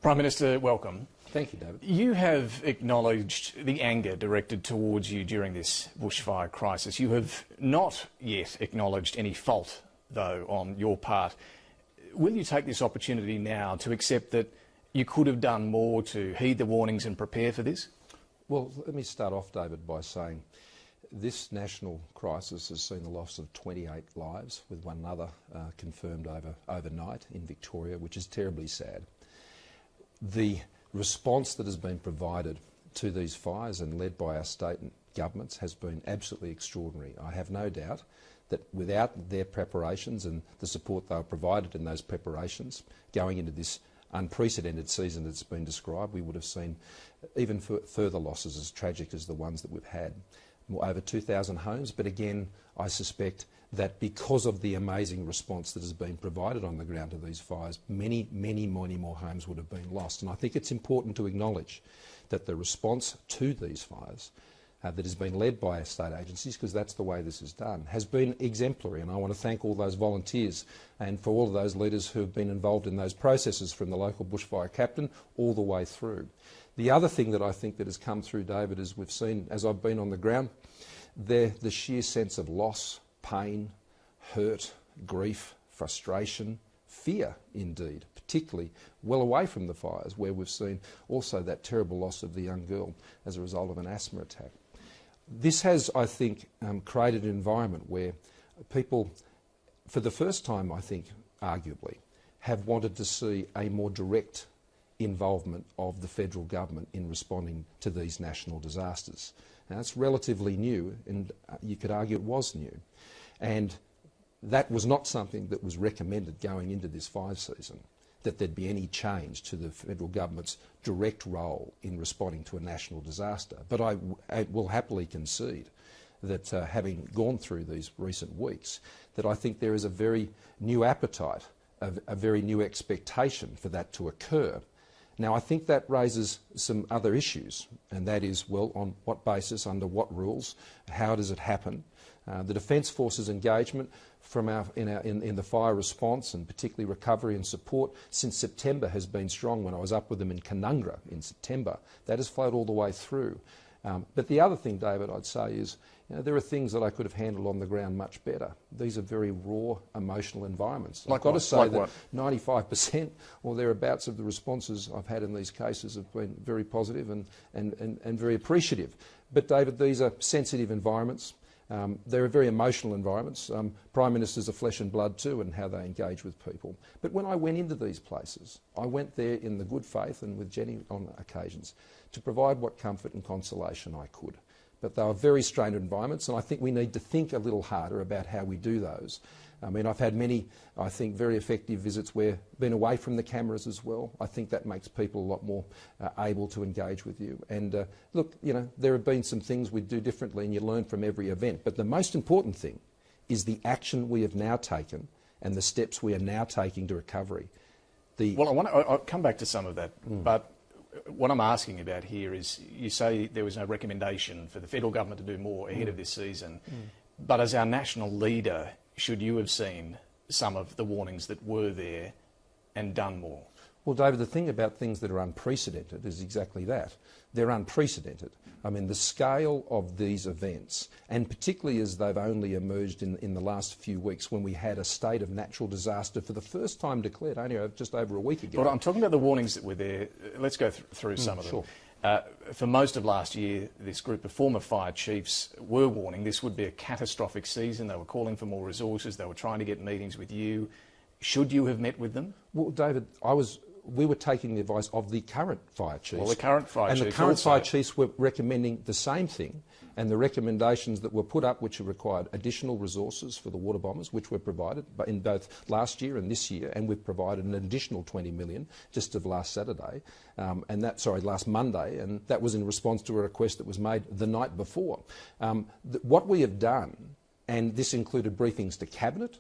Prime Minister, welcome. Thank you, David. You have acknowledged the anger directed towards you during this bushfire crisis. You have not yet acknowledged any fault, though, on your part. Will you take this opportunity now to accept that you could have done more to heed the warnings and prepare for this? Well, let me start off, David, by saying this national crisis has seen the loss of 28 lives, with one other confirmed overnight in Victoria, which is terribly sad. The response that has been provided to these fires and led by our state and governments has been absolutely extraordinary. I have no doubt that without their preparations and the support they were provided in those preparations, going into this unprecedented season that's been described, we would have seen even further losses as tragic as the ones that we've had. Over 2,000 homes, but again, I suspect that because of the amazing response that has been provided on the ground to these fires, many more homes would have been lost. And I think it's important to acknowledge that the response to these fires that has been led by our state agencies, because that's the way this is done, has been exemplary. And I want to thank all those volunteers and for all of those leaders who have been involved in those processes, from the local bushfire captain all the way through. The other thing that I think that has come through, David, is we've seen, as I've been on the ground, the sheer sense of loss, pain, hurt, grief, frustration, fear indeed, particularly well away from the fires, where we've seen also that terrible loss of the young girl as a result of an asthma attack. This has, I think, created an environment where people, for the first time, I think, arguably, have wanted to see a more direct involvement of the federal government in responding to these national disasters. Now, it's relatively new, and you could argue it was new. And that was not something that was recommended going into this fire season, that there'd be any change to the federal government's direct role in responding to a national disaster. But I will happily concede that having gone through these recent weeks, that I think there is a very new appetite, a very new expectation for that to occur. Now, I think that raises some other issues, and that is, well, on what basis, under what rules, how does it happen? The Defence Force's engagement in the fire response, and particularly recovery and support, since September has been strong. When I was up with them in Canungra in September, that has flowed all the way through. But the other thing, David, I'd say is, there are things that I could have handled on the ground much better. These are very raw, emotional environments. I've got to say that 95% or thereabouts of the responses I've had in these cases have been very positive and very appreciative. But, David, these are sensitive environments. They're very emotional environments. Prime Ministers are flesh and blood too, and how they engage with people. But when I went into these places, I went there in the good faith, and with Jenny on occasions, to provide what comfort and consolation I could. But they were very strained environments, and I think we need to think a little harder about how we do those. I mean, I've had many, I think, very effective visits where I've been away from the cameras as well. I think that makes people a lot more able to engage with you. And look, there have been some things we do differently, and you learn from every event. But the most important thing is the action we have now taken and the steps we are now taking to recovery. Well, I'll come back to some of that, but what I'm asking about here is, you say there was no recommendation for the federal government to do more ahead of this season, but as our national leader, should you have seen some of the warnings that were there and done more? Well, David, the thing about things that are unprecedented is exactly that. They're unprecedented. I mean, the scale of these events, and particularly as they've only emerged in the last few weeks, when we had a state of natural disaster for the first time declared only just over a week ago. But I'm talking about the warnings that were there. Let's go through some of them. Sure. For most of last year, this group of former fire chiefs were warning this would be a catastrophic season. They were calling for more resources. They were trying to get meetings with you. Should you have met with them? Well, David, we were taking the advice of the current fire chiefs. Well, the current fire chiefs. And the current fire chiefs were recommending the same thing, and the recommendations that were put up, which required additional resources for the water bombers, which were provided in both last year and this year, and we've provided an additional 20 million just of last last Monday, and that was in response to a request that was made the night before. What we have done, and this included briefings to Cabinet,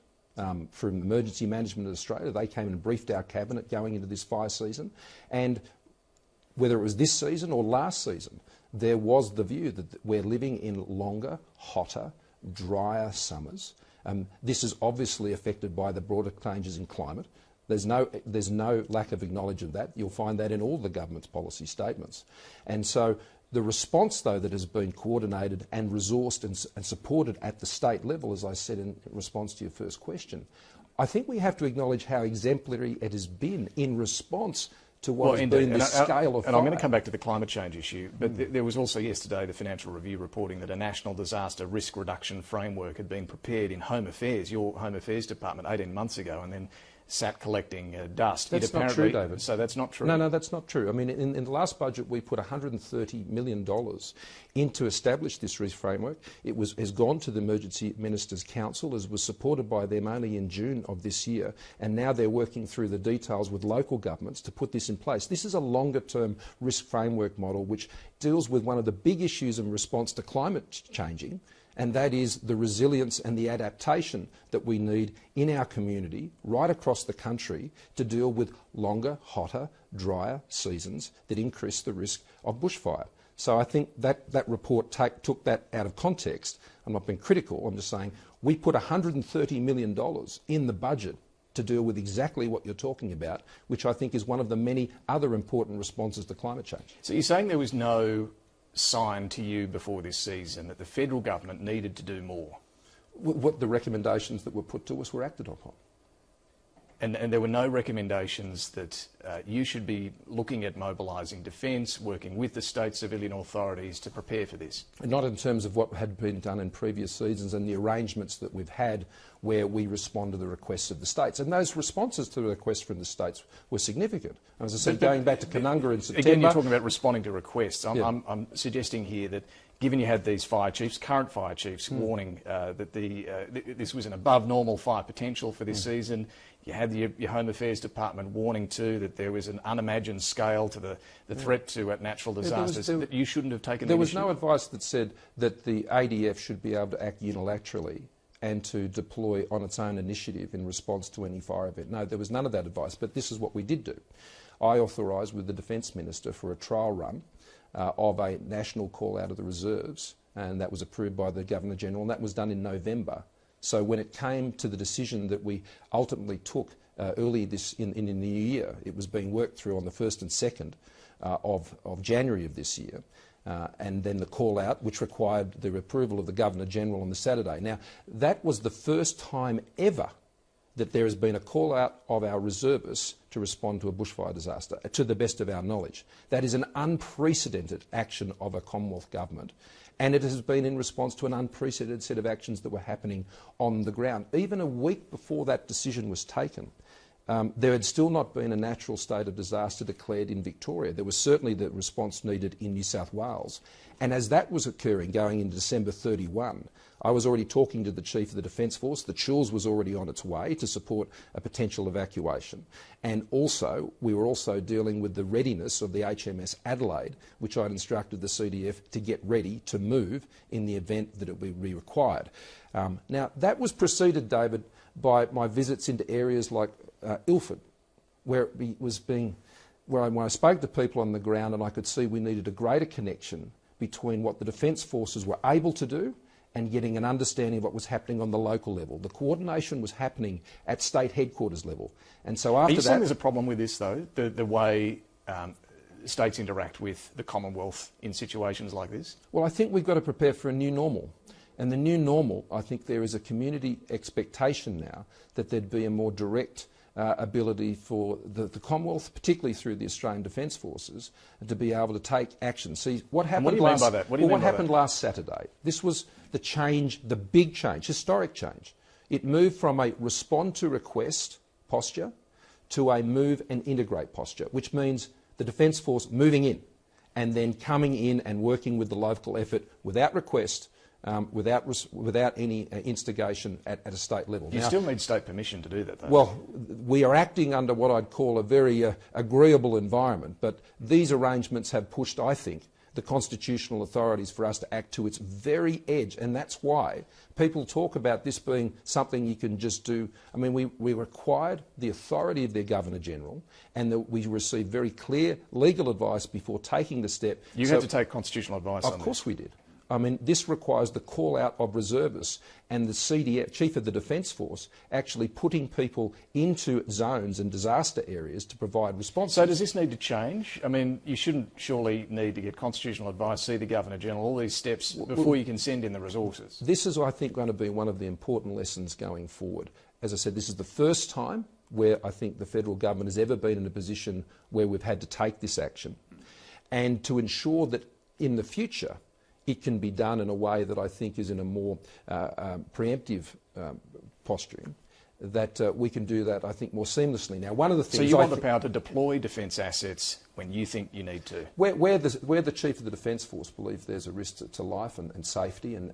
from Emergency Management of Australia. They came and briefed our Cabinet going into this fire season, and whether it was this season or last season, there was the view that we're living in longer, hotter, drier summers. This is obviously affected by the broader changes in climate. There's no lack of acknowledgement of that. You'll find that in all the government's policy statements. And so the response, though, that has been coordinated and resourced and supported at the state level, as I said in response to your first question, I think we have to acknowledge how exemplary it has been in response to what has been the scale of fire. And I'm going to come back to the climate change issue, but there was also yesterday the Financial Review reporting that a national disaster risk reduction framework had been prepared in Home Affairs, your Home Affairs department, 18 months ago, and then sat collecting dust. That's not true, David. So that's not true? No, that's not true. I mean, in the last budget, we put $130 million in to establish this risk framework. It has gone to the Emergency Ministers' Council, as was supported by them only in June of this year, and now they're working through the details with local governments to put this in place. This is a longer-term risk framework model which deals with one of the big issues in response to climate changing, and that is the resilience and the adaptation that we need in our community right across the country to deal with longer, hotter, drier seasons that increase the risk of bushfire. So I think that report took that out of context. I'm not being critical, I'm just saying we put $130 million in the budget to deal with exactly what you're talking about, which I think is one of the many other important responses to climate change. So you're saying there was no sign to you before this season that the federal government needed to do more? What the recommendations that were put to us were acted upon. And there were no recommendations that you should be looking at mobilising defence, working with the state civilian authorities to prepare for this? Not in terms of what had been done in previous seasons and the arrangements that we've had where we respond to the requests of the states. And those responses to the requests from the states were significant. And as I said, going back to Canunga in September... Again, you're talking about responding to requests. I'm suggesting here that given you had these fire chiefs, current fire chiefs, warning that this was an above normal fire potential for this season, you had your Home Affairs Department warning too that there was an unimagined scale to the threat to natural disasters, that you shouldn't have taken the initiative. There was no advice that said that the ADF should be able to act unilaterally and to deploy on its own initiative in response to any fire event. No, there was none of that advice, but this is what we did do. I authorised with the Defence Minister for a trial run of a national call out of the reserves, and that was approved by the Governor-General, and that was done in November. So when it came to the decision that we ultimately took early in the new year, it was being worked through on the 1st and 2nd of January of this year, and then the call out, which required the approval of the Governor-General on the Saturday. Now, that was the first time ever that there has been a call out of our reservists to respond to a bushfire disaster, to the best of our knowledge. That is an unprecedented action of a Commonwealth government, and it has been in response to an unprecedented set of actions that were happening on the ground. Even a week before that decision was taken, there had still not been a natural state of disaster declared in Victoria. There was certainly the response needed in New South Wales. And as that was occurring, going into December 31, I was already talking to the Chief of the Defence Force. The Chills was already on its way to support a potential evacuation. And also, we were also dealing with the readiness of the HMS Adelaide, which I'd instructed the CDF to get ready to move in the event that it would be required. Now, that was preceded, David, by my visits into areas like Ilford, where when I spoke to people on the ground, and I could see we needed a greater connection between what the Defence Forces were able to do and getting an understanding of what was happening on the local level. The coordination was happening at state headquarters level. And so after that... Are you saying there's a problem with this, though, the way states interact with the Commonwealth in situations like this? Well, I think we've got to prepare for a new normal. And the new normal, I think there is a community expectation now that there'd be a more direct ability for the Commonwealth, particularly through the Australian Defence Forces, to be able to take action. See, what happened what do you mean by that? What happened last Saturday? This was the change, the big change, historic change. It moved from a respond to request posture to a move and integrate posture, which means the Defence Force moving in and then coming in and working with the local effort without request, without any instigation at a state level. You still need state permission to do that, though. Well, we are acting under what I'd call a very agreeable environment, but these arrangements have pushed, I think, the constitutional authorities for us to act to its very edge, and that's why people talk about this being something you can just do. I mean, we required the authority of their Governor-General, and that we received very clear legal advice before taking the step. You had to take constitutional advice on that? Of course we did. I mean, this requires the call out of reservists and the CDF, Chief of the Defence Force, actually putting people into zones and disaster areas to provide responses. So does this need to change? I mean, you shouldn't surely need to get constitutional advice, see the Governor-General, all these steps before you can send in the resources. This is, I think, going to be one of the important lessons going forward. As I said, this is the first time where I think the federal government has ever been in a position where we've had to take this action. And to ensure that in the future it can be done in a way that I think is in a more preemptive posturing, that we can do that, I think, more seamlessly. Now, one of the things... So you want the power to deploy defence assets when you think you need to? Where the Chief of the Defence Force believes there's a risk to life and safety and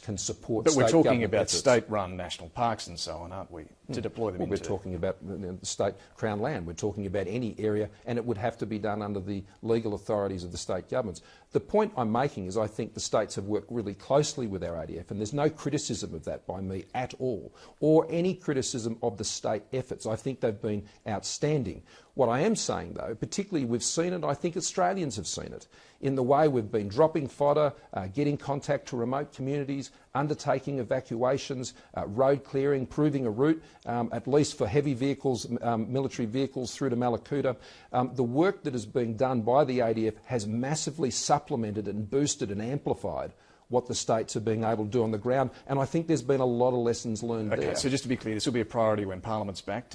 can support But we're talking about efforts. state-run national parks and so on, aren't we, to deploy them into? We're talking about the state Crown land. We're talking about any area, and it would have to be done under the legal authorities of the state governments. The point I'm making is I think the states have worked really closely with our ADF, and there's no criticism of that by me at all, or any criticism of the state efforts. I think they've been outstanding. What I am saying, though, particularly we've seen it, I think Australians have seen it, in the way we've been dropping fodder, getting contact to remote communities, undertaking evacuations, road clearing, proving a route, at least for heavy vehicles, military vehicles through to Malakuta. The work that is being done by the ADF has massively supplemented and boosted and amplified what the states are being able to do on the ground, and I think there's been a lot of lessons learned there. Okay, so just to be clear, this will be a priority when Parliament's back.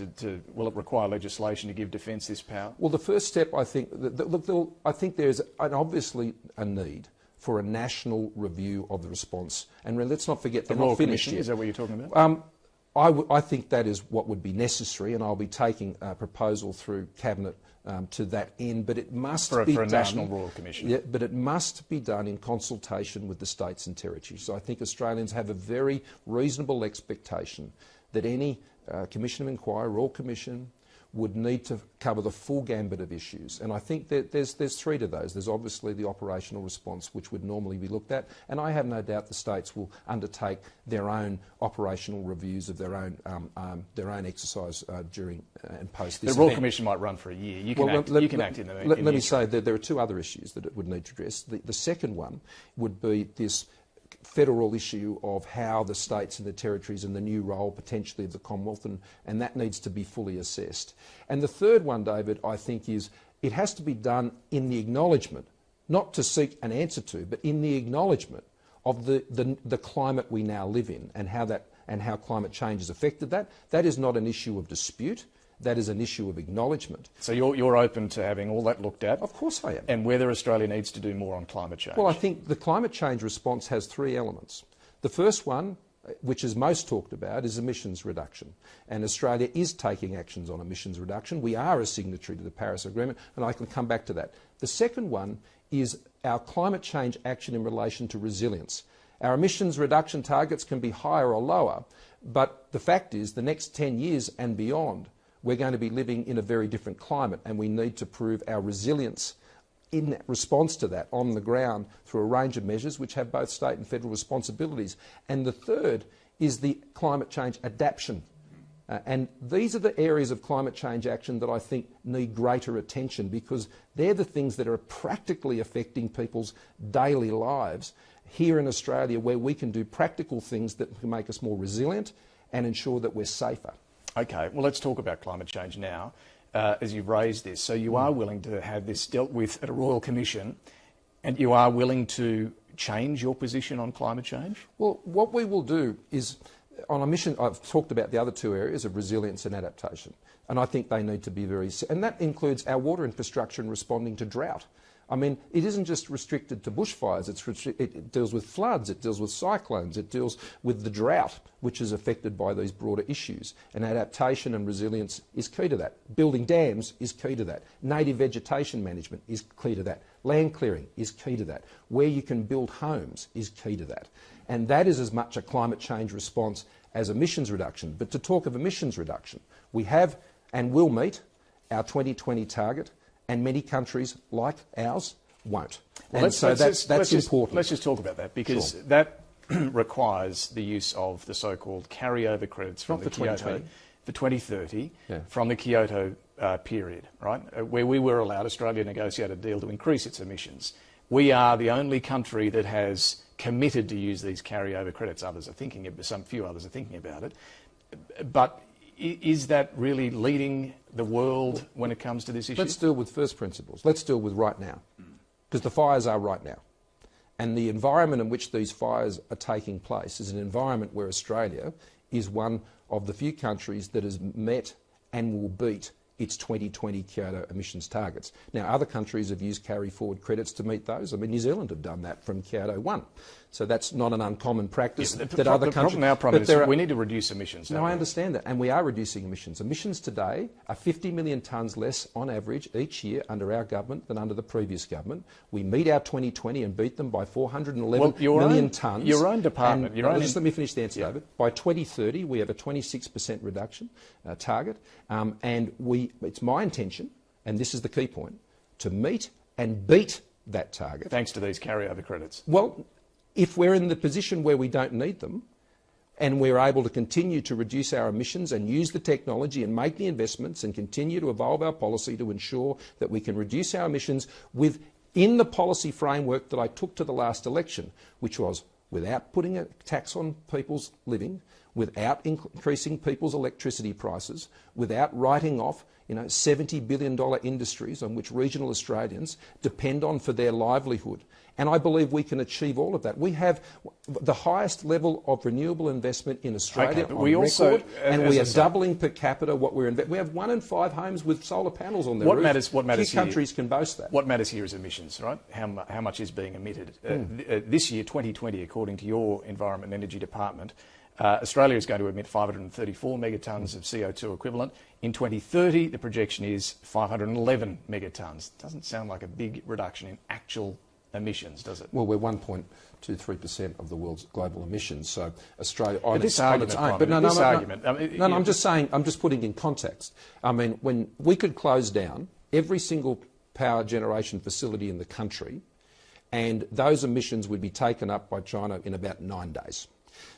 Will it require legislation to give Defence this power? Well, the first step, I think, look, I think there's obviously a need for a national review of the response, and let's not forget the they're not finished yet. Is that what you're talking about? I think that is what would be necessary, and I'll be taking a proposal through Cabinet to that end, but it must be for a done, National Royal Commission. Yeah, but it must be done in consultation with the states and territories. So I think Australians have a very reasonable expectation that any Commission of Inquiry, Royal Commission, would need to cover the full gambit of issues. And I think that there's three to those. There's obviously the operational response, which would normally be looked at, and I have no doubt the states will undertake their own operational reviews of their own exercise during and post this The Royal event. Commission might run for a year. You can act in the Let me say that there are two other issues that it would need to address. The second one would be this federal issue of how the states and the territories and the new role potentially of the Commonwealth, and that needs to be fully assessed. And the third one, David, I think is it has to be done in the acknowledgement, not to seek an answer to, but in the acknowledgement of the climate we now live in and how climate change has affected that. That is not an issue of dispute. That is an issue of acknowledgement. So you're open to having all that looked at? Of course I am. And whether Australia needs to do more on climate change? Well, I think the climate change response has three elements. The first one, which is most talked about, is emissions reduction. And Australia is taking actions on emissions reduction. We are a signatory to the Paris Agreement, and I can come back to that. The second one is our climate change action in relation to resilience. Our emissions reduction targets can be higher or lower, but the fact is the next 10 years and beyond, we're going to be living in a very different climate, and we need to prove our resilience in response to that on the ground through a range of measures which have both state and federal responsibilities. And the third is the climate change adaptation. And these are the areas of climate change action that I think need greater attention, because they're the things that are practically affecting people's daily lives here in Australia, where we can do practical things that can make us more resilient and ensure that we're safer. Okay, well, let's talk about climate change now, as you've raised this. So you are willing to have this dealt with at a Royal Commission, and you are willing to change your position on climate change? Well, what we will do is, on a mission, I've talked about the other two areas of resilience and adaptation, and I think they need to be and that includes our water infrastructure and responding to drought. I mean, it isn't just restricted to bushfires, it deals with floods, it deals with cyclones, it deals with the drought, which is affected by these broader issues. And adaptation and resilience is key to that. Building dams is key to that. Native vegetation management is key to that. Land clearing is key to that. Where you can build homes is key to that. And that is as much a climate change response as emissions reduction. But to talk of emissions reduction, we have and will meet our 2020 target, and many countries like ours won't. Well, and that's important. Let's just talk about that, because Sure. that requires the use of the so-called carryover credits from Not the for Kyoto 2020. for 2030 Yeah. from the Kyoto period, right? Where we were allowed, Australia negotiated a deal to increase its emissions. we are the only country that has committed to use these carryover credits. Others are thinking, few others are thinking about it. But is that really leading the world when it comes to this issue? Let's deal with first principles. Let's deal with right now, because the fires are right now. And the environment in which these fires are taking place is an environment where Australia is one of the few countries that has met and will beat its 2020 Kyoto emissions targets. Now, other countries have used carry-forward credits to meet those. I mean, New Zealand have done that from Kyoto 1. So that's not an uncommon practice. Yeah, that other countries... Now, Prime Minister, we need to reduce emissions. No, I understand that, and we are reducing emissions. Emissions today are 50 million tonnes less on average each year under our government than under the previous government. We meet our 2020 and beat them by 411 million tonnes. Your own department... Just let me finish the answer, David. By 2030, we have a 26% reduction target, and it's my intention, and this is the key point, to meet and beat that target. Thanks to these carryover credits. Well, if we're in the position where we don't need them and we're able to continue to reduce our emissions and use the technology and make the investments and continue to evolve our policy to ensure that we can reduce our emissions within the policy framework that I took to the last election, which was without putting a tax on people's living, without increasing people's electricity prices, without writing off $70 billion industries on which regional Australians depend on for their livelihood. And I believe we can achieve all of that. We have the highest level of renewable investment in Australia on record, and we are doubling per capita what we're investing. We have 1 in 5 homes with solar panels on their roof. What matters Few countries can boast that. What matters here is emissions, right? How much is being emitted. This year, 2020, according to your Environment and Energy Department, Australia is going to emit 534 megatonnes of CO2 equivalent. In 2030, the projection is 511 megatonnes. Doesn't sound like a big reduction in actual emissions, does it? Well, we're 1.23% of the world's global emissions, so Australia on its own. I'm just saying, I'm just putting in context. I mean, when we could close down every single power generation facility in the country, and those emissions would be taken up by China in about 9 days.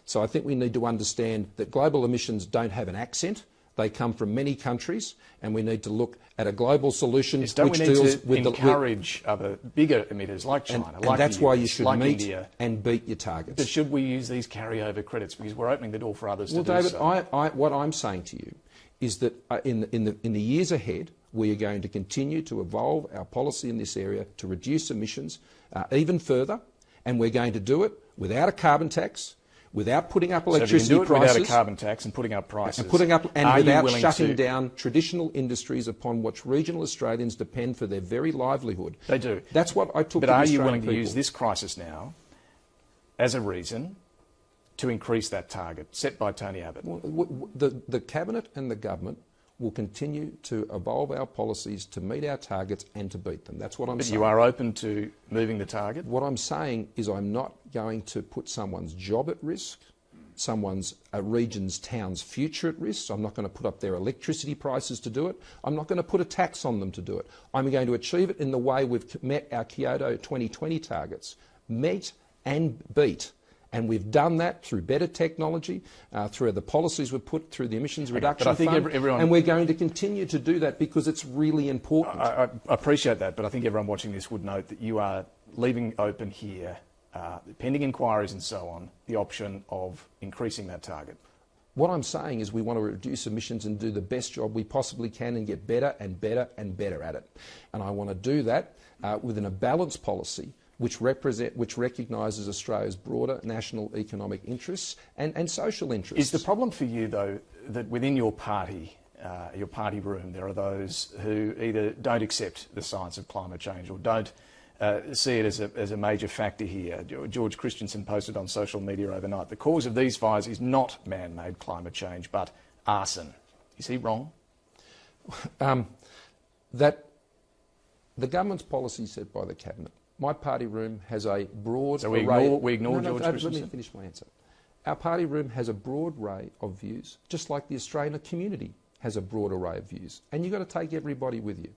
So I think we need to understand that global emissions don't have an accent. They come from many countries, and we need to look at a global solution which deals with encourage other bigger emitters like China, and that's why you should meet India, and beat your targets. But should we use these carryover credits because we're opening the door for others to do David, so? what I'm saying to you is that in the years ahead, we are going to continue to evolve our policy in this area to reduce emissions even further, and we're going to do it without a carbon tax, without putting up electricity prices, without a carbon tax and putting up prices, and without shutting down traditional industries upon which regional Australians depend for their very livelihood. They do. That's what I took. But are you willing to use this crisis now as a reason to increase that target set by Tony Abbott? Well, the cabinet and the government will continue to evolve our policies to meet our targets and to beat them. That's what I'm saying. But you are open to moving the target? What I'm saying is I'm not going to put someone's job at risk, a region's town's future at risk. I'm not going to put up their electricity prices to do it. I'm not going to put a tax on them to do it. I'm going to achieve it in the way we've met our Kyoto 2020 targets. Meet and beat. And we've done that through better technology, through the policies we've put through the emissions reduction fund, and we're going to continue to do that because it's really important. I appreciate that, but I think everyone watching this would note that you are leaving open here, pending inquiries and so on, the option of increasing that target. What I'm saying is we want to reduce emissions and do the best job we possibly can and get better and better and better at it. And I want to do that within a balanced policy which recognises Australia's broader national economic interests and social interests. Is the problem for you, though, that within your party room, there are those who either don't accept the science of climate change or don't see it as a major factor here? George Christensen posted on social media overnight, the cause of these fires is not man-made climate change, but arson. Is he wrong? That the government's policy set by the Cabinet. My party room has a broad array... So we ignore George Christensen? Let me finish my answer. Our party room has a broad array of views, just like the Australian community has a broad array of views. And you've got to take everybody with you.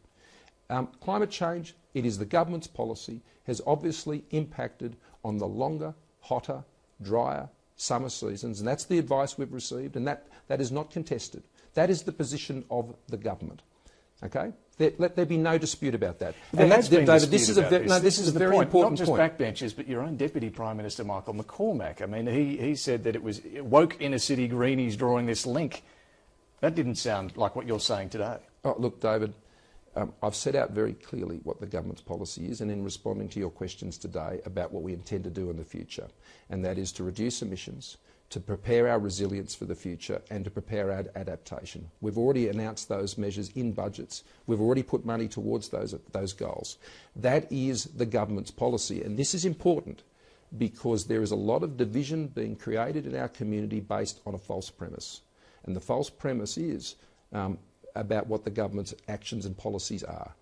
Climate change, it is the government's policy, has obviously impacted on the longer, hotter, drier summer seasons, and that's the advice we've received, and that is not contested. That is the position of the government. Okay? Let there be no dispute about that. And that's been David, this is a very important point. Not just backbenchers, but your own Deputy Prime Minister, Michael McCormack. I mean, he said that it was woke inner city greenies drawing this link. That didn't sound like what you're saying today. Oh, look, David, I've set out very clearly what the government's policy is, and in responding to your questions today about what we intend to do in the future, and that is to reduce emissions, to prepare our resilience for the future and to prepare our adaptation. We've already announced those measures in budgets. We've already put money towards those goals. That is the government's policy, and this is important because there is a lot of division being created in our community based on a false premise. And the false premise is about what the government's actions and policies are.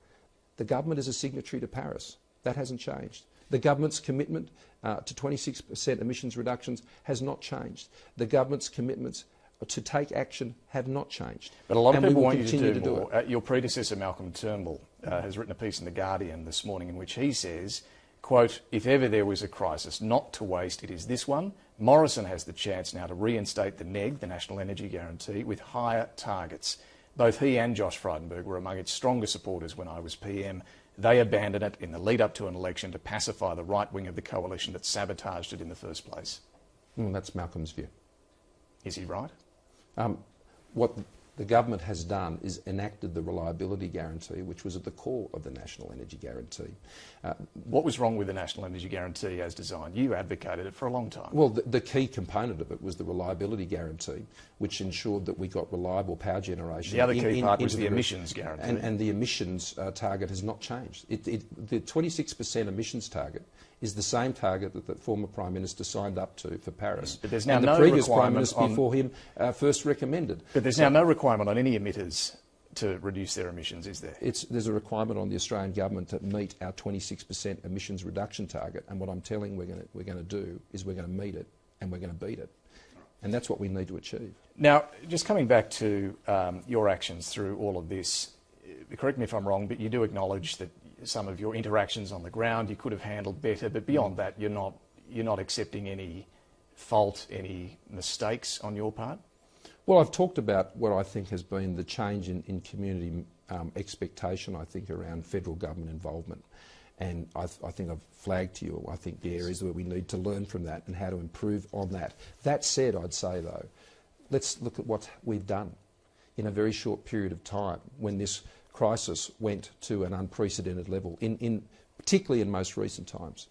The government is a signatory to Paris. That hasn't changed. The government's commitment to 26% emissions reductions has not changed. The government's commitments to take action have not changed. But a lot of people want you to do more. Your predecessor, Malcolm Turnbull, has written a piece in The Guardian this morning in which he says, quote, if ever there was a crisis not to waste, it is this one. Morrison has the chance now to reinstate the NEG, the National Energy Guarantee, with higher targets. Both he and Josh Frydenberg were among its stronger supporters when I was PM. They abandoned it in the lead up to an election to pacify the right wing of the coalition that sabotaged it in the first place. That's Malcolm's view. Is he right? What the government has done is enacted the reliability guarantee, which was at the core of the National Energy Guarantee. What was wrong with the National Energy Guarantee as designed? You advocated it for a long time. Well, the key component of it was the reliability guarantee, which ensured that we got reliable power generation. The other key part was the emissions guarantee. And the emissions target has not changed. The 26% emissions target is the same target that the former Prime Minister signed up to for Paris. But there's now and no the previous Prime requirement Minister before him first recommended. But there's now no requirement on any emitters to reduce their emissions, is there? There's a requirement on the Australian government to meet our 26% emissions reduction target, and what I'm telling we're going to do is we're going to meet it and we're going to beat it. And that's what we need to achieve. Now, just coming back to your actions through all of this, correct me if I'm wrong, but you do acknowledge that some of your interactions on the ground you could have handled better, but beyond that you're not accepting any fault, any mistakes on your part? Well, I've talked about what I think has been the change in community expectation, I think, around federal government involvement. And I think I've flagged to you, I think, the areas where we need to learn from that and how to improve on that. That said, I'd say, though, let's look at what we've done in a very short period of time when this crisis went to an unprecedented level, particularly in most recent times.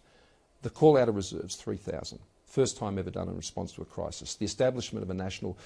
The call out of reserves, 3,000. First time ever done in response to a crisis. The establishment of a national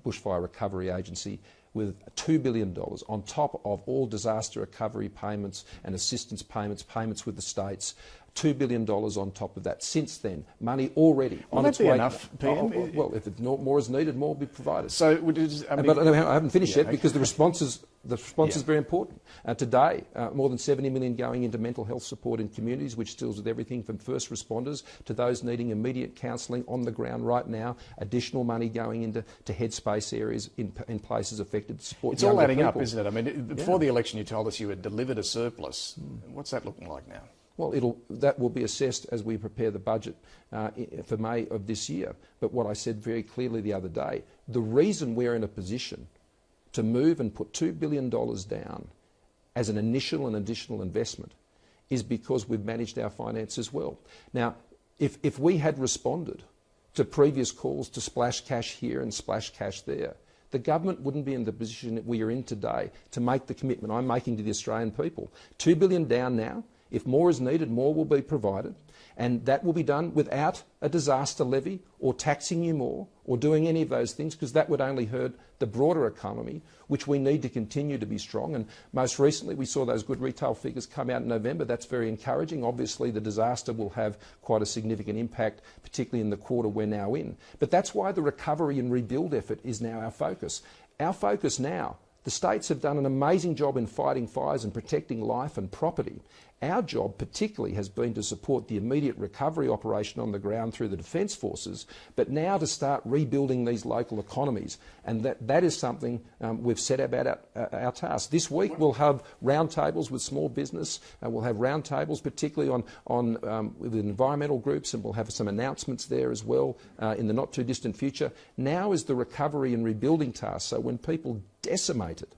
bushfire recovery agency with $2 billion on top of all disaster recovery payments and assistance payments with the states. $2 billion on top of that. Since then, money already on its way. Will that be enough, PM? Well, if more is needed, more will be provided. So, but I haven't finished yet because the response is very important. Today, more than 70 million going into mental health support in communities, which deals with everything from first responders to those needing immediate counselling on the ground right now. Additional money going into headspace areas in places affected to support It's all adding people. up, isn't it? I mean, before the election, you told us you had delivered a surplus. What's that looking like now? Well, that will be assessed as we prepare the budget for May of this year. But what I said very clearly the other day, the reason we're in a position to move and put $2 billion down as an initial and additional investment is because we've managed our finances well. Now, if we had responded to previous calls to splash cash here and splash cash there, the government wouldn't be in the position that we are in today to make the commitment I'm making to the Australian people. $2 billion down now. If more is needed, more will be provided, and that will be done without a disaster levy or taxing you more or doing any of those things, because that would only hurt the broader economy, which we need to continue to be strong. And most recently, we saw those good retail figures come out in November. That's very encouraging. Obviously, the disaster will have quite a significant impact, particularly in the quarter we're now in. But that's why the recovery and rebuild effort is now our focus. Our focus now, the states have done an amazing job in fighting fires and protecting life and property. Our job particularly has been to support the immediate recovery operation on the ground through the Defence Forces, but now to start rebuilding these local economies. And that is something we've set about our task. This week we'll have roundtables with small business. We'll have roundtables particularly with environmental groups, and we'll have some announcements there as well in the not too distant future. Now is the recovery and rebuilding task. So when people decimated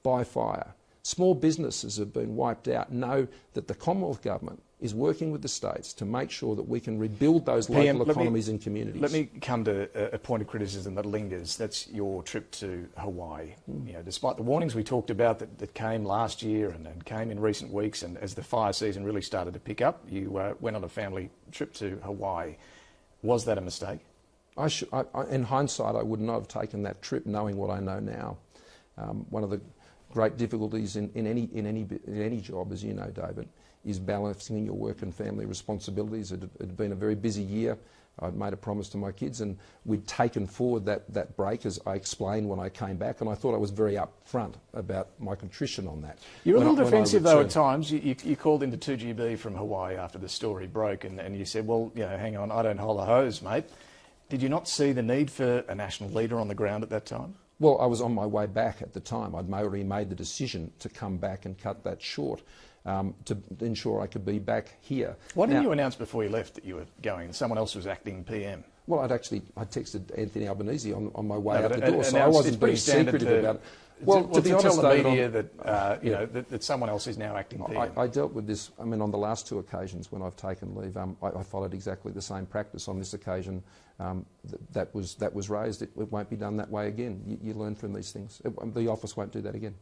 by fire, Small businesses have been wiped out. Know that the Commonwealth Government is working with the states to make sure that we can rebuild those local economies and communities. Let me come to a point of criticism that lingers. That's your trip to Hawaii. You know, despite the warnings we talked about that came last year and came in recent weeks, and as the fire season really started to pick up, you went on a family trip to Hawaii. Was that a mistake? In hindsight, I would not have taken that trip knowing what I know now. One of the great difficulties in any job, as you know, David, is balancing your work and family responsibilities. It had been a very busy year. I'd made a promise to my kids, and we'd taken forward that break, as I explained when I came back, and I thought I was very upfront about my contrition on that. You were a little defensive, though, at times. You called into 2GB from Hawaii after the story broke, and you said, well, you know, hang on, I don't hold a hose, mate. Did you not see the need for a national leader on the ground at that time? Well, I was on my way back at the time. I'd already made the decision to come back and cut that short. To ensure I could be back here. Why didn't you announce before you left that you were going? Someone else was acting PM. Well, I texted Anthony Albanese on my way out the door, so I wasn't being secretive about it. Well, to be honest, tell the media that someone else is now acting PM. I dealt with this. I mean, on the last two occasions when I've taken leave, I followed exactly the same practice. On this occasion, that was raised. It won't be done that way again. You learn from these things. The office won't do that again.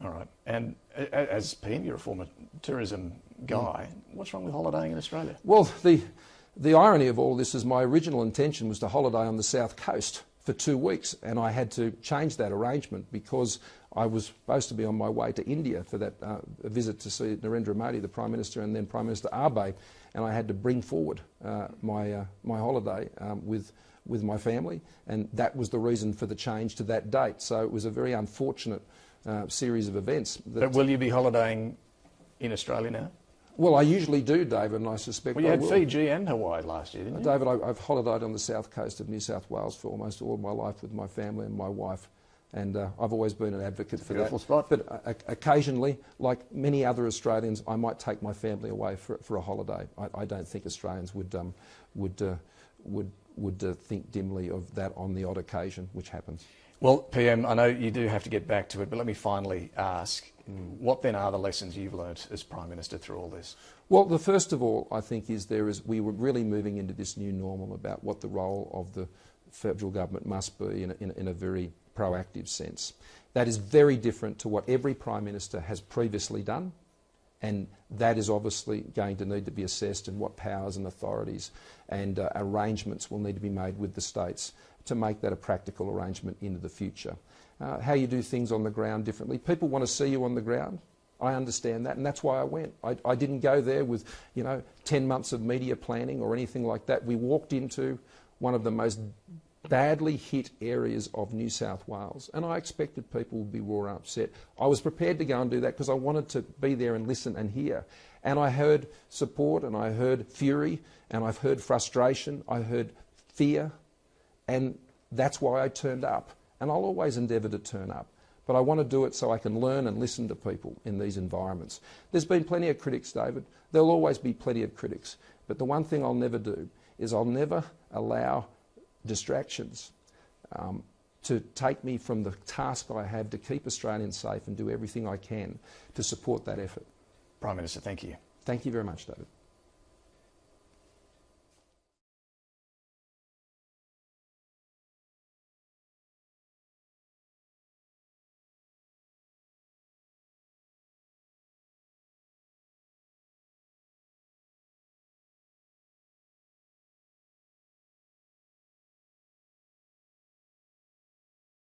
All right. And as PM, you're a former tourism guy. What's wrong with holidaying in Australia? Well, the irony of all this is my original intention was to holiday on the south coast for 2 weeks, and I had to change that arrangement because I was supposed to be on my way to India for that visit to see Narendra Modi, the Prime Minister, and then Prime Minister Abe, and I had to bring forward my holiday with my family, and that was the reason for the change to that date. So it was a very unfortunate series of events. But will you be holidaying in Australia now? Well, I usually do, David, and I suspect I will. Well, you had Fiji and Hawaii last year, didn't you? David, I've holidayed on the south coast of New South Wales for almost all of my life with my family and my wife, and I've always been an advocate for that. Beautiful spot. But occasionally, like many other Australians, I might take my family away for a holiday. I don't think Australians would think dimly of that on the odd occasion, which happens. Well, PM, I know you do have to get back to it, but let me finally ask, what then are the lessons you've learnt as Prime Minister through all this? Well, the first of all, I think, is we were really moving into this new normal about what the role of the federal government must be in a very proactive sense. That is very different to what every Prime Minister has previously done, and that is obviously going to need to be assessed, and what powers and authorities and arrangements will need to be made with the states to make that a practical arrangement into the future. How you do things on the ground differently. People want to see you on the ground. I understand that, and that's why I went. I didn't go there with 10 months of media planning or anything like that. We walked into one of the most badly hit areas of New South Wales, and I expected people would be raw upset. I was prepared to go and do that because I wanted to be there and listen and hear. And I heard support, and I heard fury, and I've heard frustration, I heard fear, and that's why I turned up. And I'll always endeavour to turn up. But I want to do it so I can learn and listen to people in these environments. There's been plenty of critics, David. There'll always be plenty of critics. But the one thing I'll never do is I'll never allow distractions to take me from the task I have to keep Australians safe and do everything I can to support that effort. Prime Minister, thank you. Thank you very much, David.